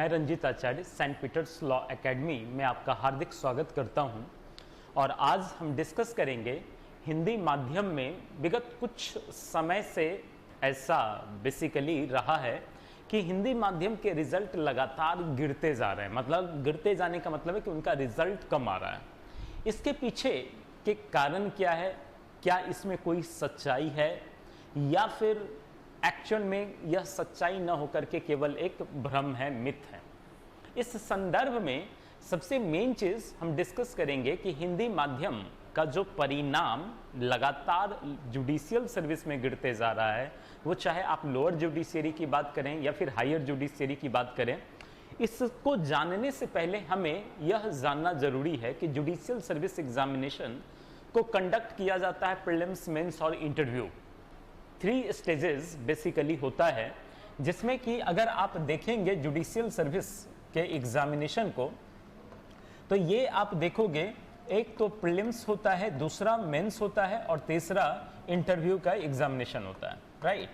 मैं रंजीत आचार्य Saint Peters law academy में आपका हार्दिक स्वागत करता हूं और आज हम डिस्कस करेंगे हिंदी माध्यम में विगत कुछ समय से ऐसा बेसिकली रहा है कि हिंदी माध्यम के रिजल्ट लगातार गिरते जा रहे हैं। मतलब गिरते जाने का मतलब है कि उनका रिजल्ट कम आ रहा है। इसके पीछे के कारण क्या है? क्या इसमें कोई सच्चाई है या फिर एक्चुअल में यह सच्चाई न होकर के केवल एक भ्रम है, मिथ है? इस संदर्भ में सबसे मेन चीज हम डिस्कस करेंगे कि हिंदी माध्यम का जो परिणाम लगातार जुडिशियल सर्विस में गिरते जा रहा है, वो चाहे आप लोअर जुडिशियरी की बात करें या फिर हायर जुडिशियरी की बात करें, इसको जानने से पहले हमें यह जानना जरूरी है कि जुडिशियल सर्विस एग्जामिनेशन को कंडक्ट किया जाता है प्रीलिम्स, मेंस और इंटरव्यू। 3 स्टेजेस बेसिकली होता है, जिसमें कि अगर आप देखेंगे जुडिशियल सर्विस के एग्जामिनेशन को तो ये आप देखोगे, एक तो प्रीलिम्स होता है, दूसरा मेंस होता है और तीसरा इंटरव्यू का एग्जामिनेशन होता है, राइट?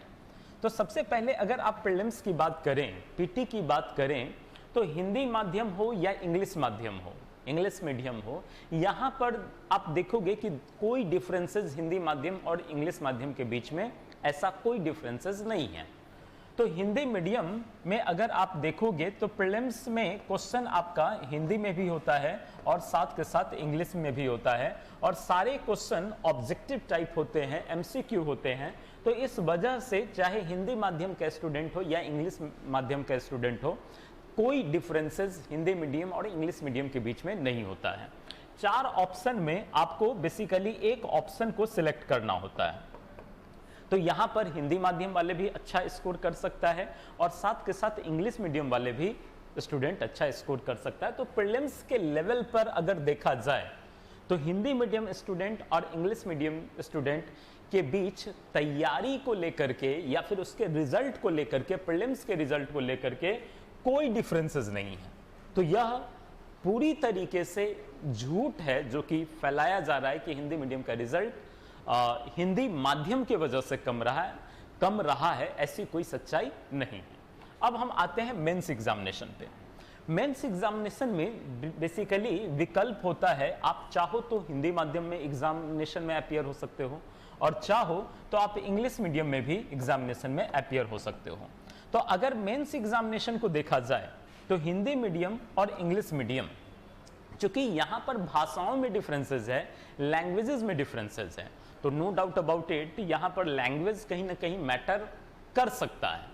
तो सबसे पहले अगर आप प्रीलिम्स की बात करें, पीटी की बात करें, तो हिंदी माध्यम हो या इंग्लिश माध्यम हो, इंग्लिश मीडियम हो, यहाँ पर आप देखोगे कि कोई डिफरेंसेस हिंदी माध्यम और इंग्लिश माध्यम के बीच में ऐसा कोई डिफरेंसेस नहीं है। तो हिंदी मीडियम में अगर आप देखोगे तो प्रीलिम्स में क्वेश्चन आपका हिंदी में भी होता है और साथ के साथ इंग्लिश में भी होता है और सारे क्वेश्चन ऑब्जेक्टिव टाइप होते हैं, एमसीक्यू होते हैं। तो इस वजह से चाहे हिंदी माध्यम का स्टूडेंट हो या इंग्लिश माध्यम का स्टूडेंट हो, कोई डिफरेंसेस हिंदी मीडियम और इंग्लिश मीडियम के बीच में नहीं होता है। 4 ऑप्शन में आपको बेसिकली एक ऑप्शन को सिलेक्ट करना होता है। तो यहाँ पर हिंदी माध्यम वाले भी अच्छा स्कोर कर सकता है और साथ के साथ इंग्लिश मीडियम वाले भी स्टूडेंट अच्छा स्कोर कर सकता है। तो प्रीलिम्स के लेवल पर अगर देखा जाए तो हिंदी मीडियम स्टूडेंट और इंग्लिश मीडियम स्टूडेंट के बीच तैयारी को लेकर के या फिर उसके रिजल्ट को लेकर के, प्रीलिम्स के रिजल्ट को लेकर के कोई डिफरेंसेस नहीं है। तो यह पूरी तरीके से झूठ है जो कि फैलाया जा रहा है कि हिंदी मीडियम का रिजल्ट हिंदी माध्यम की वजह से कम रहा है। ऐसी कोई सच्चाई नहीं है। अब हम आते हैं मेंस एग्जामिनेशन पे। मेंस एग्जामिनेशन में बेसिकली विकल्प होता है, आप चाहो तो हिंदी माध्यम में एग्जामिनेशन में अपीयर हो सकते हो और चाहो तो आप इंग्लिश मीडियम में भी एग्जामिनेशन में अपीयर हो सकते हो। तो अगर मेंस एग्जामिनेशन को देखा जाए तो हिंदी मीडियम और इंग्लिश मीडियम, चूंकि यहां पर भाषाओं में डिफरेंसेस है, लैंग्वेजेस में डिफरेंसेस है, तो नो डाउट अबाउट इट यहां पर लैंग्वेज कहीं ना कहीं मैटर कर सकता है।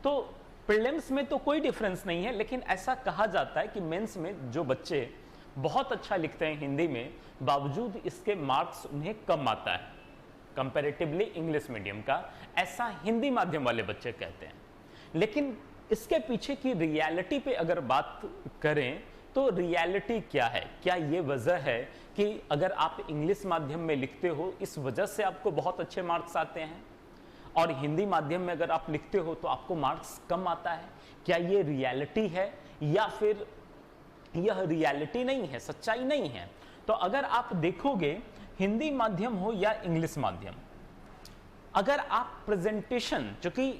तो प्रीलिम्स में तो कोई डिफरेंस नहीं है, लेकिन ऐसा कहा जाता है कि मेंस में जो बच्चे बहुत अच्छा लिखते हैं हिंदी में, बावजूद इसके मार्क्स उन्हें कम आता है कंपैरेटिवली इंग्लिश मीडियम का, ऐसा हिंदी माध्यम वाले बच्चे कहते हैं। लेकिन इसके पीछे की रियलिटी पे अगर बात करें तो रियलिटी क्या है? क्या ये वजह है कि अगर आप इंग्लिश माध्यम में लिखते हो इस वजह से आपको बहुत अच्छे मार्क्स आते हैं और हिंदी माध्यम में अगर आप लिखते हो तो आपको मार्क्स कम आता है? क्या ये रियलिटी है या फिर यह रियलिटी नहीं है, सच्चाई नहीं है? तो अगर आप देखोगे हिंदी माध्यम हो या इंग्लिश माध्यम, अगर आप प्रेजेंटेशन, चूंकि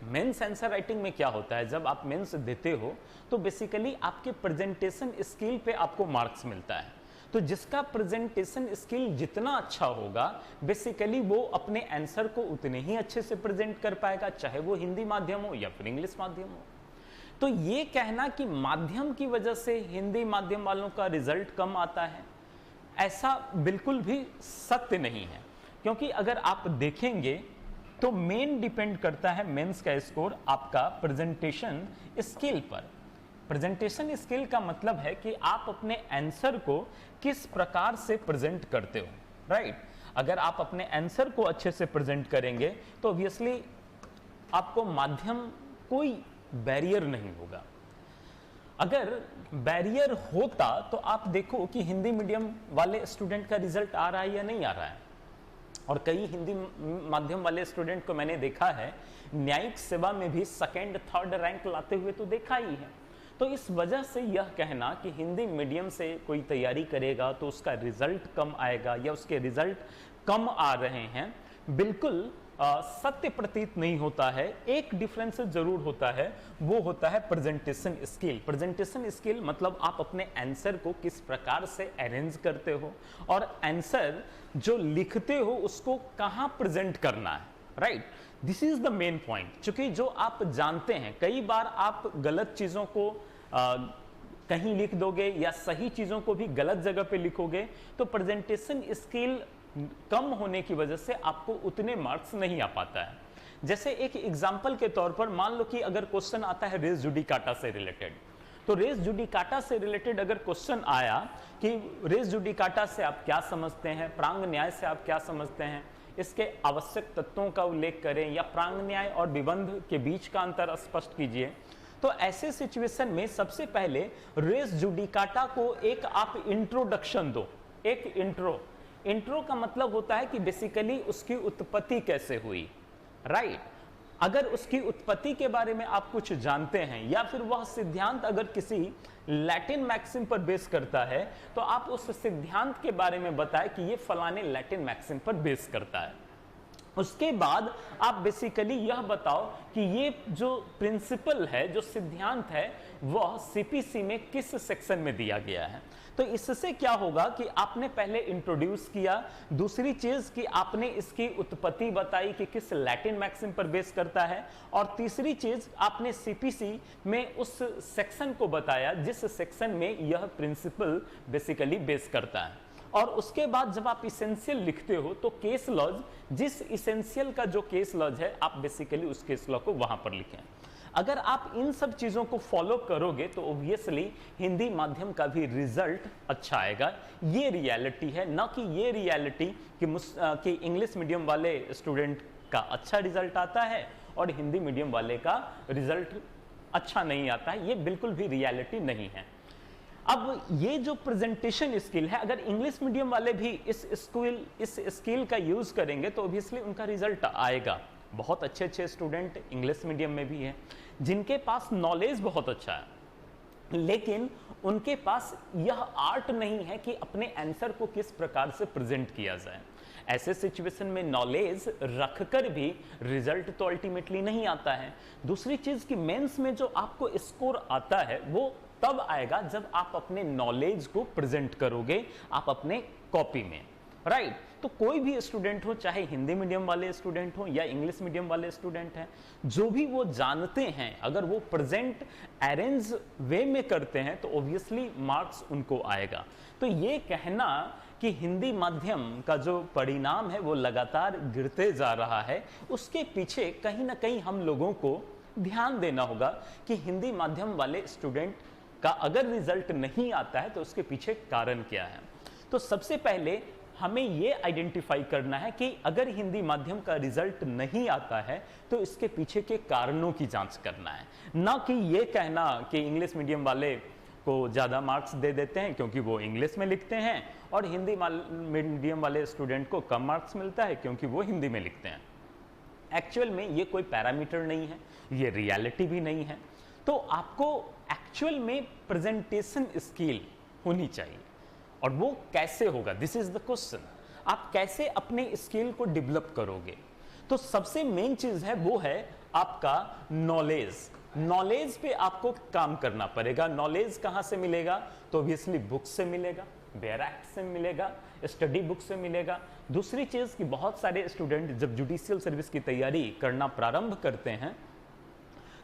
मेंस आंसर राइटिंग में क्या होता है, जब आप मेंस देते हो तो बेसिकली आपके प्रेजेंटेशन स्किल पे आपको मार्क्स मिलता है। तो जिसका प्रेजेंटेशन स्किल जितना अच्छा होगा, बेसिकली वो अपने आंसर को उतने ही अच्छे से प्रेजेंट कर पाएगा, चाहे वो हिंदी माध्यम हो या फिर इंग्लिश माध्यम हो। तो ये कहना कि माध्यम की वजह से हिंदी माध्यम वालों का रिजल्ट कम आता है, ऐसा बिल्कुल भी सत्य नहीं है। क्योंकि अगर आप देखेंगे तो मेन डिपेंड करता है मेंस का स्कोर आपका प्रेजेंटेशन स्किल पर। प्रेजेंटेशन स्किल का मतलब है कि आप अपने आंसर को किस प्रकार से प्रेजेंट करते हो, राइट? अगर आप अपने आंसर को अच्छे से प्रेजेंट करेंगे तो ऑब्वियसली आपको माध्यम कोई बैरियर नहीं होगा। अगर बैरियर होता तो आप देखो कि हिंदी मीडियम वाले स्टूडेंट का रिजल्ट आ रहा है या नहीं आ रहा है। और कई हिंदी माध्यम वाले स्टूडेंट को मैंने देखा है न्यायिक सेवा में भी 2nd, 3rd रैंक लाते हुए तो देखा ही है। तो इस वजह से यह कहना कि हिंदी मीडियम से कोई तैयारी करेगा तो उसका रिजल्ट कम आएगा या उसके रिजल्ट कम आ रहे हैं, बिल्कुल सत्य प्रतीत नहीं होता है। एक डिफरेंस जरूर होता है, वो होता है प्रेजेंटेशन स्किल। प्रेजेंटेशन स्किल मतलब आप अपने आंसर को किस प्रकार से अरेंज करते हो और आंसर जो लिखते हो उसको कहां प्रेजेंट करना है, right. This is the main point. चूंकि जो आप जानते हैं, कई बार आप गलत चीजों को कहीं लिख दोगे या सही चीजों को भी गलत जगह पे लिखोगे, तो प्रेजेंटेशन स्किल कम होने की वजह से आपको उतने मार्क्स नहीं आ पाता है। जैसे एक एग्जांपल के तौर पर मान लो कि अगर क्वेश्चन आता है रेस जुडिकाटा से रिलेटेड, तो रेस जुडिकाटा से रिलेटेड अगर क्वेश्चन आया कि रेस जुडिकाटा से आप क्या समझते हैं, प्रांग न्याय से आप क्या समझते हैं, इसके आवश्यक तत्वों का उल्लेख करें या प्रांग न्याय और विबंध के बीच का अंतर स्पष्ट कीजिए, तो ऐसे सिचुएशन में सबसे पहले रेस जुडिकाटा को एक आप इंट्रोडक्शन दो, एक इंट्रो का मतलब होता है कि बेसिकली उसकी उत्पत्ति कैसे हुई, राइट। अगर उसकी उत्पत्ति के बारे में आप कुछ जानते हैं या फिर वह सिद्धांत अगर किसी लैटिन मैक्सिम पर बेस करता है, तो आप उस सिद्धांत के बारे में बताएं कि ये फलाने लैटिन मैक्सिम पर बेस करता है। उसके बाद आप बेसिकली यह बताओ कि ये जो प्रिंसिपल है, जो सिद्धांत है, वह सीपीसी में किस सेक्शन में दिया गया है। तो इससे क्या होगा कि आपने पहले इंट्रोड्यूस किया, दूसरी चीज कि आपने इसकी उत्पत्ति बताई कि किस लैटिन मैक्सिम पर बेस करता है, और तीसरी चीज आपने सीपीसी में उस सेक्शन को बताया जिस सेक्शन में यह प्रिंसिपल बेसिकली बेस करता है। और उसके बाद जब आप इसेंशियल लिखते हो तो केस लॉज, जिस इसेंशियल का जो केस लॉज है, आप बेसिकली उस केस लॉ को वहां पर लिखें। अगर आप इन सब चीजों को फॉलो करोगे तो ऑब्वियसली हिंदी माध्यम का भी रिजल्ट अच्छा आएगा। ये रियलिटी है, ना कि ये रियलिटी कि इंग्लिश मीडियम वाले स्टूडेंट का अच्छा रिजल्ट आता है और हिंदी मीडियम वाले का रिजल्ट अच्छा नहीं आता है। ये बिल्कुल भी रियलिटी नहीं है। अब ये जो प्रेजेंटेशन स्किल है, अगर इंग्लिश मीडियम वाले भी इस स्किल का यूज करेंगे तो ऑब्वियसली उनका रिजल्ट आएगा। बहुत अच्छे अच्छे स्टूडेंट इंग्लिश मीडियम में भी हैं जिनके पास नॉलेज बहुत अच्छा है, लेकिन उनके पास यह आर्ट नहीं है कि अपने आंसर को किस प्रकार से प्रेजेंट किया जाए। ऐसे सिचुएशन में नॉलेज रखकर भी रिजल्ट तो अल्टीमेटली नहीं आता है। दूसरी चीज कि मेंस में जो आपको स्कोर आता है वो तब आएगा जब आप अपने नॉलेज को प्रेजेंट करोगे आप अपने कॉपी में, राइट। तो कोई भी स्टूडेंट हो, चाहे हिंदी मीडियम वाले स्टूडेंट हो या इंग्लिश मीडियम वाले स्टूडेंट हैं, जो भी वो जानते हैं अगर वो प्रेजेंट अरेंज वे में करते हैं तो ऑब्वियसली मार्क्स उनको आएगा। तो ये कहना कि हिंदी माध्यम का जो परिणाम है वो लगातार गिरते जा रहा है, उसके पीछे कहीं ना कहीं हम लोगों को ध्यान देना होगा कि हिंदी माध्यम वाले स्टूडेंट का अगर रिजल्ट नहीं आता है तो उसके पीछे कारण क्या है। तो सबसे पहले हमें यह आइडेंटिफाई करना है कि अगर हिंदी माध्यम का रिजल्ट नहीं आता है तो इसके पीछे के कारणों की जांच करना है, ना कि यह कहना कि इंग्लिश मीडियम वाले को ज़्यादा मार्क्स दे देते हैं क्योंकि वो इंग्लिश में लिखते हैं और हिंदी मीडियम वाले स्टूडेंट को कम मार्क्स मिलता है क्योंकि वो हिंदी में लिखते हैं। एक्चुअल में ये कोई पैरामीटर नहीं है, ये रियलिटी भी नहीं है। तो आपको एक्चुअल में प्रेजेंटेशन स्किल होनी चाहिए, और वो कैसे होगा, दिस इज द क्वेश्चन। आप कैसे अपने स्किल को डेवलप करोगे? तो सबसे मेन चीज है वो है आपका नॉलेज। नॉलेज पे आपको काम करना पड़ेगा। नॉलेज कहां से मिलेगा? तो ऑब्वियसली बुक से मिलेगा, बैरैक्ट से मिलेगा, स्टडी बुक से मिलेगा। दूसरी चीज कि बहुत सारे स्टूडेंट जब जुडिशियल सर्विस की तैयारी करना प्रारंभ करते हैं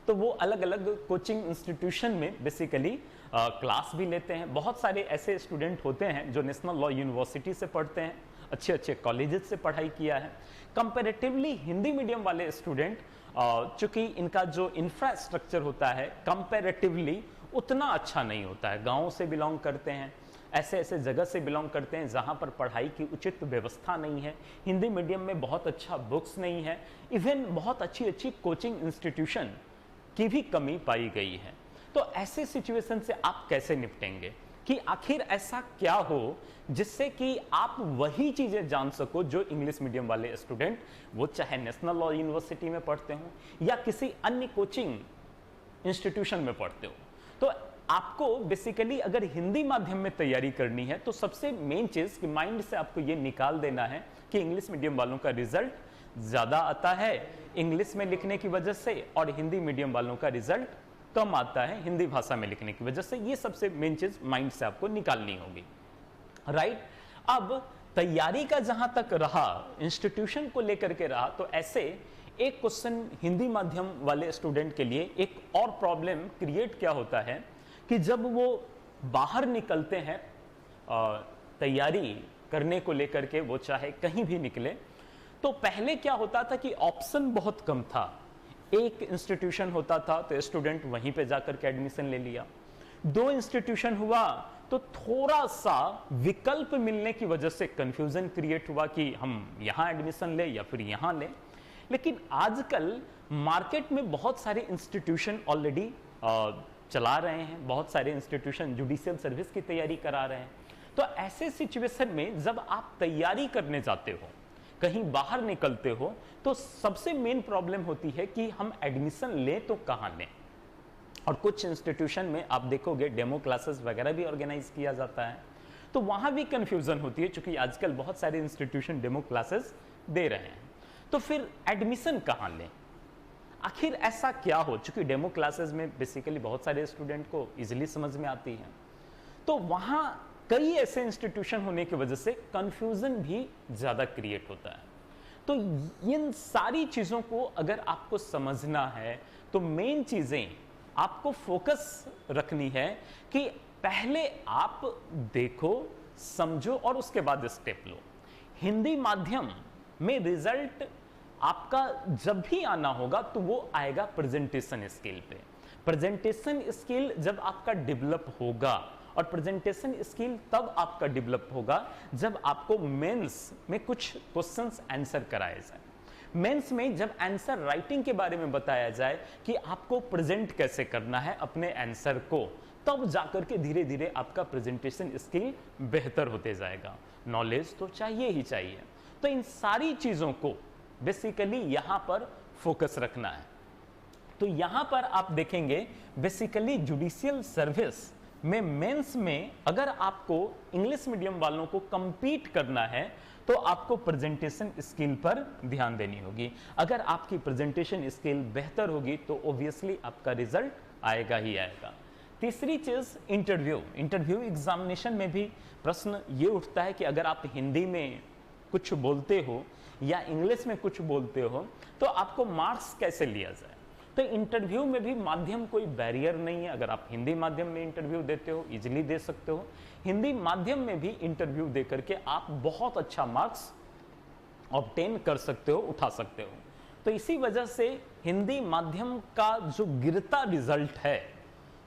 तो वो अलग अलग कोचिंग इंस्टीट्यूशन में बेसिकली क्लास भी लेते हैं। बहुत सारे ऐसे स्टूडेंट होते हैं जो नेशनल लॉ यूनिवर्सिटी से पढ़ते हैं, अच्छे अच्छे कॉलेजेस से पढ़ाई किया है। कंपैरेटिवली हिंदी मीडियम वाले स्टूडेंट चूंकि इनका जो इंफ्रास्ट्रक्चर होता है कंपैरेटिवली उतना अच्छा नहीं होता है, गाँव से बिलोंग करते हैं, ऐसे ऐसे जगह से बिलोंग करते हैं जहाँ पर पढ़ाई की उचित व्यवस्था नहीं है, हिंदी मीडियम में बहुत अच्छा बुक्स नहीं है, इवन बहुत अच्छी अच्छी कोचिंग इंस्टीट्यूशन की भी कमी पाई गई है। तो ऐसे सिचुएशन से आप कैसे निपटेंगे कि आखिर ऐसा क्या हो जिससे कि आप वही चीजें जान सको जो इंग्लिश मीडियम वाले स्टूडेंट, वो चाहे नेशनल लॉ यूनिवर्सिटी में पढ़ते हो या किसी अन्य कोचिंग इंस्टीट्यूशन में पढ़ते हो। तो आपको बेसिकली अगर हिंदी माध्यम में तैयारी करनी है तो सबसे मेन चीज कि माइंड से आपको ये निकाल देना है कि इंग्लिश मीडियम वालों का रिजल्ट ज्यादा आता है इंग्लिश में लिखने की वजह से, और हिंदी मीडियम वालों का रिजल्ट कम आता है हिंदी भाषा में लिखने की वजह से। ये सबसे मेन चीज माइंड से आपको निकालनी होगी, राइट। अब तैयारी का जहां तक रहा, इंस्टीट्यूशन को लेकर के रहा, तो ऐसे एक क्वेश्चन हिंदी माध्यम वाले स्टूडेंट के लिए एक और प्रॉब्लम क्रिएट क्या होता है कि जब वो बाहर निकलते हैं तैयारी करने को लेकर के, वो चाहे कहीं भी निकले, तो पहले क्या होता था कि ऑप्शन बहुत कम था। एक इंस्टीट्यूशन होता था तो स्टूडेंट वहीं पे जाकर के एडमिशन ले लिया, 2 इंस्टीट्यूशन हुआ तो थोड़ा सा विकल्प मिलने की वजह से कंफ्यूजन क्रिएट हुआ कि हम यहां एडमिशन ले या फिर यहां ले। लेकिन आजकल मार्केट में बहुत सारे इंस्टीट्यूशन ऑलरेडी चला रहे हैं, बहुत सारे इंस्टीट्यूशन जुडिशियल सर्विस की तैयारी करा रहे हैं। तो ऐसे सिचुएशन में जब आप तैयारी करने जाते हो, कहीं बाहर निकलते हो, तो सबसे मेन प्रॉब्लम होती है कि हम एडमिशन लें तो कहां लें। और कुछ इंस्टीट्यूशन में आप देखोगे डेमो क्लासेस वगैरह भी ऑर्गेनाइज किया जाता है, तो वहां भी कंफ्यूजन होती है, क्योंकि आजकल बहुत सारे इंस्टीट्यूशन डेमो क्लासेस दे रहे हैं। तो फिर एडमिशन कहां लें, आखिर ऐसा क्या हो, चूंकि डेमो क्लासेस में बेसिकली बहुत सारे स्टूडेंट को इजीली समझ में आती है, तो वहां कई ऐसे इंस्टीट्यूशन होने की वजह से कंफ्यूजन भी ज्यादा क्रिएट होता है। तो इन सारी चीजों को अगर आपको समझना है तो मेन चीजें आपको फोकस रखनी है कि पहले आप देखो, समझो और उसके बाद स्टेप लो। हिंदी माध्यम में रिजल्ट आपका जब भी आना होगा तो वो आएगा प्रेजेंटेशन स्किल पे। प्रेजेंटेशन स्किल जब आपका डेवलप होगा, और प्रेजेंटेशन स्किल तब आपका डेवलप होगा जब आपको मेंस में कुछ क्वेश्चंस आंसर कराए जाए। मेंस में जब आंसर राइटिंग के बारे में बताया जाए कि आपको प्रेजेंट कैसे करना है अपने आंसर को, तब जाकर के धीरे धीरे आपका प्रेजेंटेशन स्किल बेहतर होते जाएगा। नॉलेज तो चाहिए ही चाहिए। तो इन सारी चीजों को बेसिकली यहां पर फोकस रखना है। तो यहां पर आप देखेंगे बेसिकली जुडिशियल सर्विस में मेंस में अगर आपको इंग्लिश मीडियम वालों को compete करना है तो आपको प्रेजेंटेशन स्किल पर ध्यान देनी होगी। अगर आपकी प्रेजेंटेशन स्किल बेहतर होगी तो ऑब्वियसली आपका रिजल्ट आएगा ही आएगा। तीसरी चीज इंटरव्यू एग्जामिनेशन में भी प्रश्न ये उठता है कि अगर आप हिंदी में कुछ बोलते हो या इंग्लिश में कुछ बोलते हो तो आपको मार्क्स कैसे लिया जाए। तो इंटरव्यू में भी माध्यम कोई बैरियर नहीं है। अगर आप हिंदी माध्यम में इंटरव्यू देते हो इजीली दे सकते हो। हिंदी माध्यम में भी इंटरव्यू दे करके आप बहुत अच्छा मार्क्स ऑब्टेन कर सकते हो, उठा सकते हो। तो इसी वजह से हिंदी माध्यम का जो गिरता रिजल्ट है,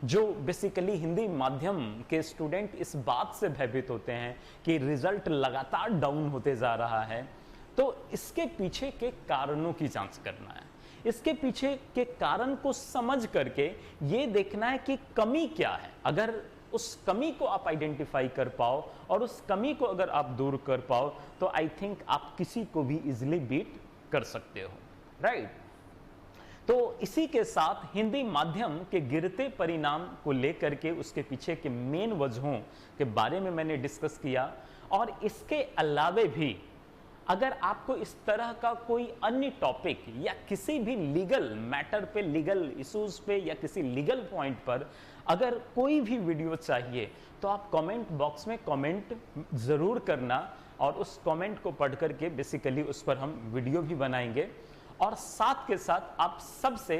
जो बेसिकली हिंदी माध्यम के स्टूडेंट इस बात से भयभीत होते हैं कि रिजल्ट लगातार डाउन होते जा रहा है, तो इसके पीछे के कारणों की जांच करना है। इसके पीछे के कारण को समझ करके ये देखना है कि कमी क्या है। अगर उस कमी को आप आइडेंटिफाई कर पाओ और उस कमी को अगर आप दूर कर पाओ तो आई थिंक आप किसी को भी इजीली बीट कर सकते हो, राइट। तो इसी के साथ हिंदी माध्यम के गिरते परिणाम को लेकर के उसके पीछे के मेन वजहों के बारे में मैंने डिस्कस किया। और इसके अलावे भी अगर आपको इस तरह का कोई अन्य टॉपिक या किसी भी लीगल मैटर पे, लीगल इश्यूज पे या किसी लीगल पॉइंट पर अगर कोई भी वीडियो चाहिए तो आप कमेंट बॉक्स में कमेंट जरूर करना और उस कमेंट को पढ़ करके बेसिकली उस पर हम वीडियो भी बनाएंगे। और साथ के साथ आप सबसे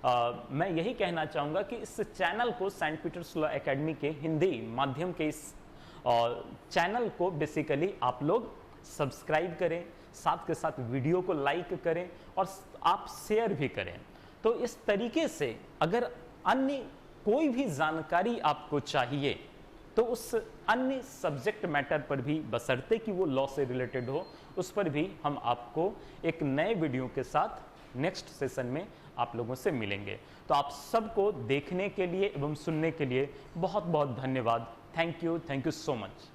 मैं यही कहना चाहूँगा कि इस चैनल को, सेंट पीटर्स लॉ एकेडमी के हिंदी माध्यम के इस चैनल को बेसिकली आप लोग सब्सक्राइब करें, साथ के साथ वीडियो को लाइक करें और आप शेयर भी करें। तो इस तरीके से अगर अन्य कोई भी जानकारी आपको चाहिए तो उस अन्य सब्जेक्ट मैटर पर भी, बशर्ते कि वो लॉ से रिलेटेड हो, उस पर भी हम आपको एक नए वीडियो के साथ नेक्स्ट सेशन में आप लोगों से मिलेंगे। तो आप सबको देखने के लिए एवं सुनने के लिए बहुत बहुत धन्यवाद। Thank you so much.